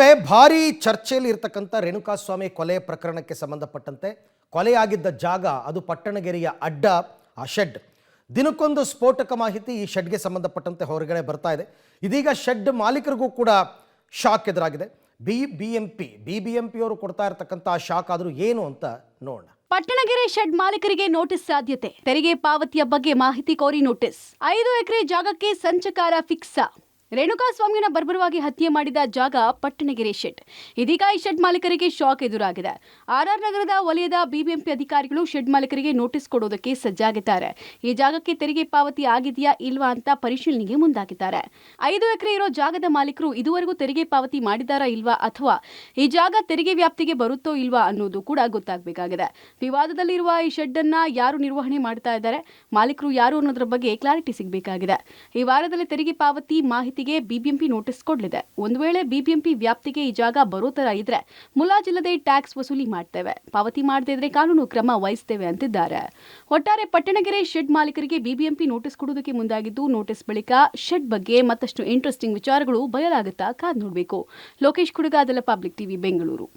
ನಡುವೆ ಭಾರೀ ಚರ್ಚೆಯಲ್ಲಿ ಇರತಕ್ಕಂಥ ರೇಣುಕಾಸ್ವಾಮಿ ಕೊಲೆ ಪ್ರಕರಣಕ್ಕೆ ಸಂಬಂಧಪಟ್ಟಂತೆ ಕೊಲೆಯಾಗಿದ್ದ ಜಾಗ ಅದು ಪಟ್ಟಣಗೆರೆಯ ಅಡ್ಡ ಆ ಶೆಡ್. ದಿನಕ್ಕೊಂದು ಸ್ಫೋಟಕ ಮಾಹಿತಿ ಈ ಶೆಡ್ಗೆ ಸಂಬಂಧಪಟ್ಟಂತೆ ಹೊರಗಡೆ ಬರ್ತಾ ಇದೆ. ಇದೀಗ ಶೆಡ್ ಮಾಲೀಕರಿಗೂ ಕೂಡ ಶಾಕ್ ಎದುರಾಗಿದೆ. ಬಿಬಿಎಂಪಿಯವರು ಕೊಡ್ತಾ ಇರತಕ್ಕಂಥ ಶಾಕ್ ಆದರೂ ಏನು ಅಂತ ನೋಡೋಣ. ಪಟ್ಟಣಗೆರೆ ಶೆಡ್ ಮಾಲೀಕರಿಗೆ ನೋಟಿಸ್ ಸಾಧ್ಯತೆ. ತೆರಿಗೆ ಪಾವತಿಯ ಬಗ್ಗೆ ಮಾಹಿತಿ ಕೋರಿ ನೋಟಿಸ್. 5 ಎಕರೆ ಜಾಗಕ್ಕೆ ಸಂಚಕಾರ ಫಿಕ್ಸ್. ರೇಣುಕಾಸ್ವಾಮಿಯನ್ನ ಬರ್ಬರವಾಗಿ ಹತ್ಯೆ ಮಾಡಿದ ಜಾಗ ಪಟ್ಟಣಗೆರೆ ಶೆಡ್. ಇದೀಗ ಈ ಶೆಡ್ ಮಾಲೀಕರಿಗೆ ಶಾಕ್ ಎದುರಾಗಿದೆ. ಆರ್ಆರ್ ನಗರದ ವಲಯದ ಬಿಬಿಎಂಪಿ ಅಧಿಕಾರಿಗಳು ಶೆಡ್ ಮಾಲೀಕರಿಗೆ ನೋಟಿಸ್ ಕೊಡೋದಕ್ಕೆ ಸಜ್ಜಾಗಿದ್ದಾರೆ. ಈ ಜಾಗಕ್ಕೆ ತೆರಿಗೆ ಪಾವತಿ ಆಗಿದೆಯಾ ಇಲ್ವಾ ಅಂತ ಪರಿಶೀಲನೆಗೆ ಮುಂದಾಗಿದ್ದಾರೆ. 5 ಎಕರೆ ಇರೋ ಜಾಗದ ಮಾಲೀಕರು ಇದುವರೆಗೂ ತೆರಿಗೆ ಪಾವತಿ ಮಾಡಿದಾರಾ ಇಲ್ವಾ ಅಥವಾ ಈ ಜಾಗ ತೆರಿಗೆ ವ್ಯಾಪ್ತಿಗೆ ಬರುತ್ತೋ ಇಲ್ವಾ ಅನ್ನೋದು ಕೂಡ ಗೊತ್ತಾಗಬೇಕಾಗಿದೆ. ವಿವಾದದಲ್ಲಿರುವ ಈ ಶೆಡ್ ಅನ್ನ ಯಾರು ನಿರ್ವಹಣೆ ಮಾಡ್ತಾ ಇದ್ದಾರೆ, ಮಾಲೀಕರು ಯಾರು ಅನ್ನೋದ್ರ ಬಗ್ಗೆ ಕ್ಲಾರಿಟಿ ಸಿಗಬೇಕಾಗಿದೆ. ಈ ವಾರದಲ್ಲಿ ತೆರಿಗೆ ಪಾವತಿ ಮಾಹಿತಿ ಬಿಬಿಎಂಪಿ ನೋಟಿಸ್ ಕೊಡಲಿದೆ. ಒಂದು ವೇಳೆ ಬಿಬಿಎಂಪಿ ವ್ಯಾಪ್ತಿಗೆ ಈ ಜಾಗ ಬರೋ ತರ ಇದ್ರೆ ಮುಲಾಜಿಲ್ಲದೆ ಟ್ಯಾಕ್ಸ್ ವಸೂಲಿ ಮಾಡ್ತೇವೆ, ಪಾವತಿ ಮಾಡದೇ ಇದ್ರೆ ಕಾನೂನು ಕ್ರಮ ವಹಿಸ್ತೇವೆ ಅಂತಿದ್ದಾರೆ. ಒಟ್ಟಾರೆ ಪಟ್ಟಣಗೆರೆ ಶೆಡ್ ಮಾಲೀಕರಿಗೆ ಬಿಬಿಎಂಪಿ ನೋಟಿಸ್ ಕೊಡುವುದಕ್ಕೆ ಮುಂದಾಗಿದ್ದು, ನೋಟಿಸ್ ಬಳಿಕ ಶೆಡ್ ಬಗ್ಗೆ ಮತ್ತಷ್ಟು ಇಂಟ್ರೆಸ್ಟಿಂಗ್ ವಿಚಾರಗಳು ಬಯಲಾಗುತ್ತಾ ಕಾದ್ ನೋಡಬೇಕು. Lokesh Kudugadala, public TV, Bengaluru.